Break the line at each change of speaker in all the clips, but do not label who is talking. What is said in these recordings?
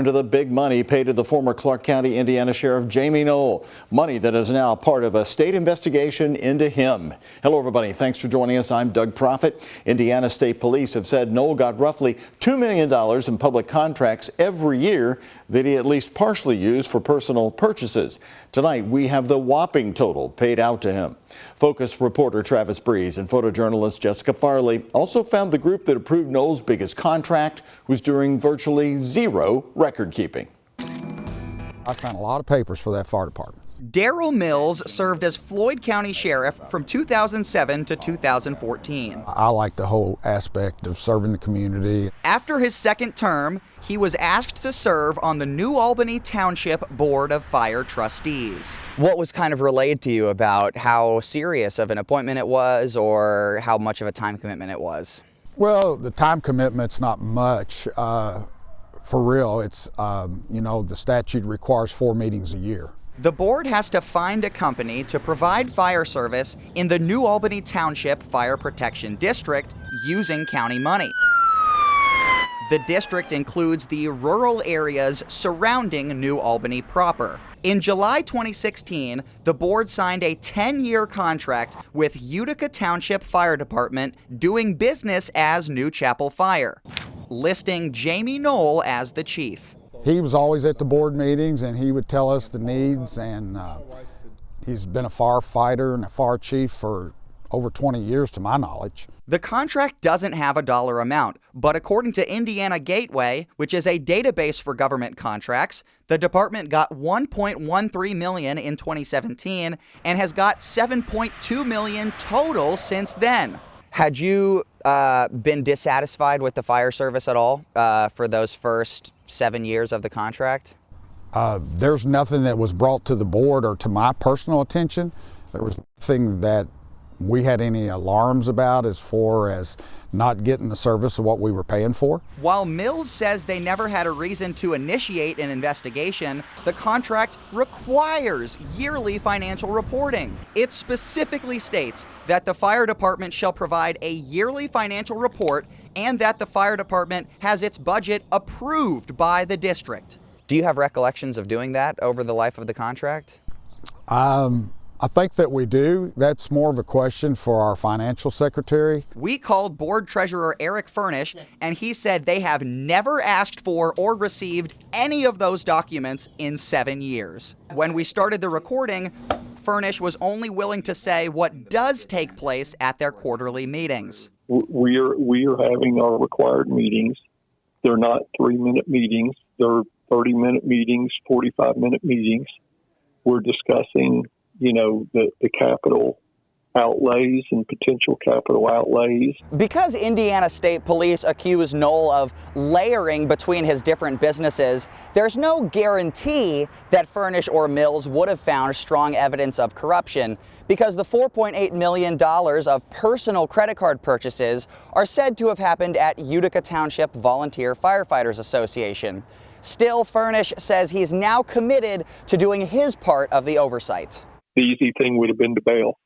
To the big money paid to the former Clark County, Indiana Sheriff Jamey Noel. Money that is now part of a state investigation into him. Hello, everybody. Thanks for joining us. I'm Doug Proffitt. Indiana State Police have said Noel got roughly $2 million in public contracts every year that he at least partially used for personal purchases. Tonight, we have the whopping total paid out to him. Focus reporter Travis Breeze and photojournalist Jessica Farley also found the group that approved Noel's biggest contract was doing virtually zero record keeping.
I signed a lot of papers for that fire department.
Darrell Mills served as Floyd County Sheriff from 2007 to 2014.
I like the whole aspect of serving the community.
After his second term, he was asked to serve on the New Albany Township Board of Fire Trustees. What was kind of relayed to you about how serious of an appointment it was or how much of a time commitment it was?
Well, the time commitment's not much. For real, it's, the statute requires 4 meetings a year.
The board has to find a company to provide fire service in the New Albany Township Fire Protection District using county money. The district includes the rural areas surrounding New Albany proper. In July 2016, the board signed a 10-year contract with Utica Township Fire Department doing business as New Chapel Fire, listing Jamey Noel as the chief.
He was always at the board meetings and he would tell us the needs, and he's been a firefighter and a fire chief for over 20 years to my knowledge.
The contract doesn't have a dollar amount, but according to Indiana Gateway, which is a database for government contracts, the department got $1.13 million in 2017 and has got $7.2 million total since then. Had you been dissatisfied with the fire service at all for those first 7 years of the contract?
There's nothing that was brought to the board or to my personal attention. There was nothing that we had any alarms about as far as not getting the service of what we were paying for.
While Mills says they never had a reason to initiate an investigation, the contract requires yearly financial reporting. It specifically states that the fire department shall provide a yearly financial report and that the fire department has its budget approved by the district. Do you have recollections of doing that over the life of the contract?
I think that we do. That's more of a question for our financial secretary.
We called board treasurer Eric Furnish, and he said they have never asked for or received any of those documents in 7 years. When we started the recording, Furnish was only willing to say what does take place at their quarterly meetings.
We are having our required meetings. They're not 3-minute meetings. They're 30-minute meetings, 45-minute meetings. We're discussing the capital outlays and potential capital outlays.
Because Indiana State Police accuse Noel of layering between his different businesses, there's no guarantee that Furnish or Mills would have found strong evidence of corruption, because the $4.8 million of personal credit card purchases are said to have happened at Utica Township Volunteer Firefighters Association. Still, Furnish says he's now committed to doing his part of the oversight.
The easy thing would have been to bail,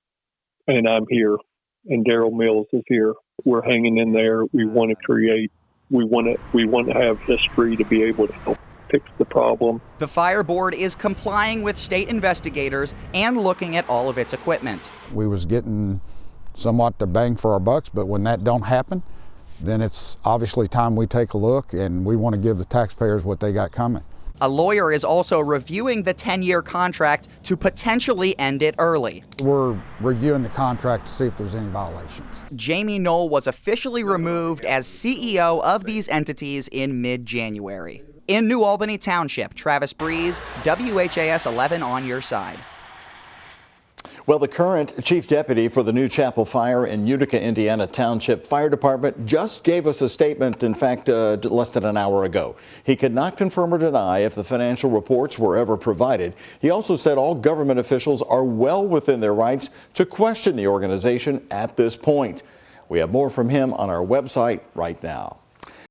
and I'm here, and Darrell Mills is here. We're hanging in there. We want to create. We want to have history to be able to help fix the problem.
The fire board is complying with state investigators and looking at all of its equipment.
We was getting somewhat the bang for our bucks, but when that don't happen, then it's obviously time we take a look, and we want to give the taxpayers what they got coming.
A lawyer is also reviewing the 10-year contract to potentially end it early.
We're reviewing the contract to see if there's any violations.
Jamey Noel was officially removed as CEO of these entities in mid-January. In New Albany Township, Travis Breeze, WHAS 11 on your side.
Well, the current chief deputy for the New Chapel Fire in Utica, Indiana Township Fire Department just gave us a statement, in fact, less than an hour ago. He could not confirm or deny if the financial reports were ever provided. He also said all government officials are well within their rights to question the organization at this point. We have more from him on our website right now.